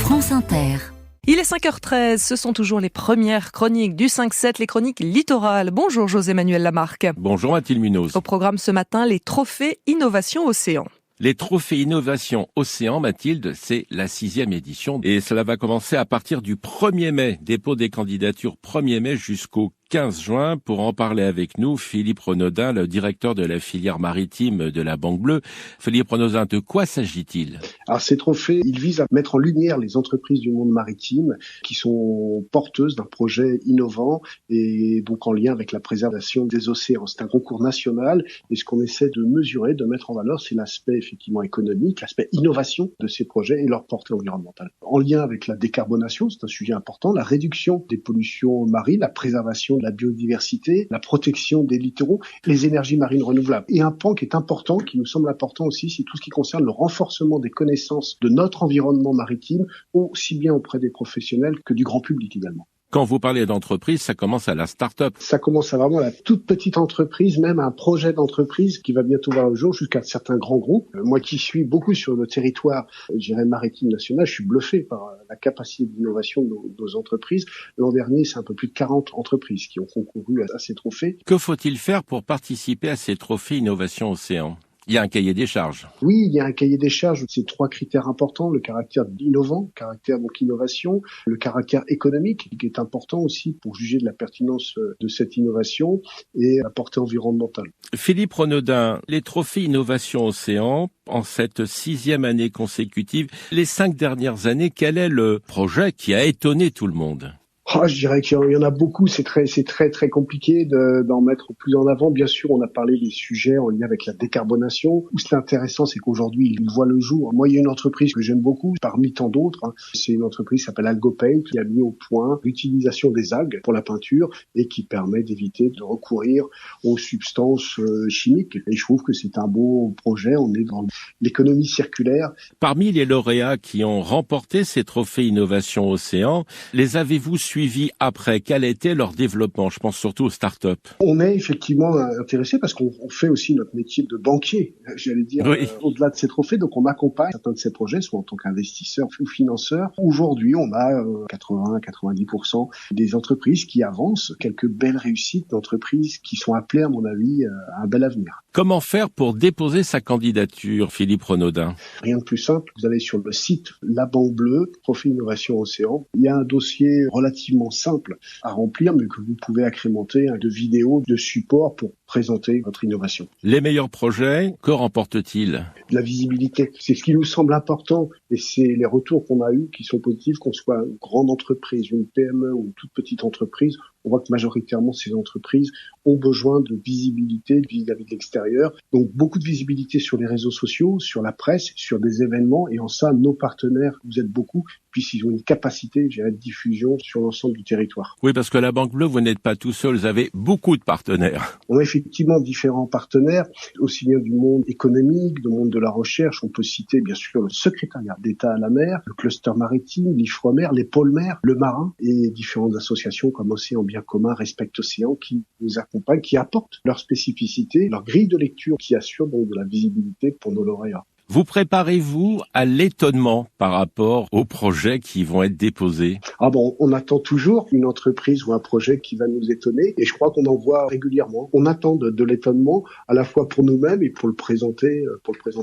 France Inter. Il est 5h13, ce sont toujours les premières chroniques du 5-7, les chroniques littorales. Bonjour José-Manuel Lamarque. Bonjour Mathilde Munoz. Au programme ce matin, les trophées Innovation Océan. Les trophées Innovation Océan, Mathilde, c'est la 6e édition et cela va commencer à partir du 1er mai. Dépôt des candidatures 1er mai jusqu'au 15 juin. Pour en parler avec nous, Philippe Renaudin, le directeur de la filière maritime de la Banque Bleue. Philippe Renaudin, de quoi s'agit-il ? Alors ces trophées, ils visent à mettre en lumière les entreprises du monde maritime qui sont porteuses d'un projet innovant et donc en lien avec la préservation des océans. C'est un concours national et ce qu'on essaie de mesurer, de mettre en valeur, c'est l'aspect effectivement économique, l'aspect innovation de ces projets et leur portée environnementale. En lien avec la décarbonation, c'est un sujet important, la réduction des pollutions marines, la préservation de la biodiversité, la protection des littoraux, les énergies marines renouvelables. Et un pan qui est important, qui nous semble important aussi, c'est tout ce qui concerne le renforcement des connaissances de notre environnement maritime, aussi bien auprès des professionnels que du grand public également. Quand vous parlez d'entreprise, ça commence à la start-up. Ça commence à vraiment la toute petite entreprise, même un projet d'entreprise qui va bientôt voir le jour jusqu'à certains grands groupes. Moi qui suis beaucoup sur le territoire, je dirais maritime national, je suis bluffé par la capacité d'innovation de nos entreprises. L'an dernier, c'est un peu plus de 40 entreprises qui ont concouru à ces trophées. Que faut-il faire pour participer à ces trophées Innovation Océan ? Il y a un cahier des charges. Oui, il y a un cahier des charges. C'est 3 critères importants. Le caractère innovant, le caractère donc innovation, le caractère économique, qui est important aussi pour juger de la pertinence de cette innovation, et la portée environnementale. Philippe Renaudin, les trophées Innovation Océan, en cette 6e année consécutive, les 5 dernières années, quel est le projet qui a étonné tout le monde ? Je dirais qu'il y en a beaucoup, c'est très compliqué d'en mettre plus en avant. Bien sûr, on a parlé des sujets en lien avec la décarbonation. Où c'est intéressant, c'est qu'aujourd'hui, il voit le jour. Moi, il y a une entreprise que j'aime beaucoup, parmi tant d'autres. C'est une entreprise qui s'appelle AlgoPaint, qui a mis au point l'utilisation des algues pour la peinture et qui permet d'éviter de recourir aux substances chimiques. Et je trouve que c'est un beau projet. On est dans l'économie circulaire. Parmi les lauréats qui ont remporté ces trophées Innovation Océan, les avez-vous suivis après? Quel était leur développement? Je pense surtout aux startups. On est effectivement intéressé parce qu'on fait aussi notre métier de banquier, j'allais dire, oui. Au-delà de ces trophées. Donc on accompagne certains de ces projets, soit en tant qu'investisseur ou financeur. Aujourd'hui, on a 80-90% des entreprises qui avancent, quelques belles réussites d'entreprises qui sont appelées, à mon avis, à un bel avenir. Comment faire pour déposer sa candidature, Philippe Renaudin? Rien de plus simple. Vous allez sur le site La Banque Bleue, Trophée Innovation Océan. Il y a un dossier relativement simple à remplir, mais que vous pouvez agrémenter de vidéos, de supports pour présenter votre innovation. Les meilleurs projets, que remportent-ils? De la visibilité. C'est ce qui nous semble important et c'est les retours qu'on a eus qui sont positifs, qu'on soit une grande entreprise, une PME ou une toute petite entreprise. On voit que majoritairement ces entreprises ont besoin de visibilité vis-à-vis de l'extérieur. Donc beaucoup de visibilité sur les réseaux sociaux, sur la presse, sur des événements et en ça, nos partenaires, vous êtes beaucoup, puisqu'ils ont une capacité, je dirais, de diffusion sur l'ensemble du territoire. Oui, parce que la Banque Bleue, vous n'êtes pas tout seul, vous avez beaucoup de partenaires. On a effectivement différents partenaires, aussi bien du monde économique, du monde de la recherche. On peut citer bien sûr le secrétariat d'État à la mer, le cluster maritime, l'IFREMER, les pôles mer, le marin et différentes associations comme Océan Bien Commun, Respect Océan qui nous accompagnent, qui apportent leur spécificité, leur grille de lecture qui assure donc de la visibilité pour nos lauréats. Vous préparez-vous à l'étonnement par rapport aux projets qui vont être déposés? On attend toujours une entreprise ou un projet qui va nous étonner et je crois qu'on en voit régulièrement. On attend de l'étonnement à la fois pour nous-mêmes et pour le présenter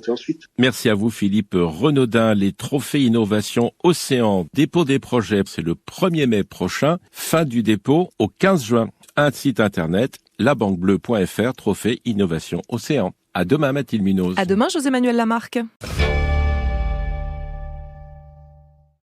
ensuite. Merci à vous Philippe Renaudin. Les trophées Innovation Océan, dépôt des projets, c'est le 1er mai prochain, fin du dépôt au 15 juin. Un site internet, labanquebleu.fr, trophée Innovation Océan. À demain Mathilde Munoz. À demain José-Manuel Lamarque.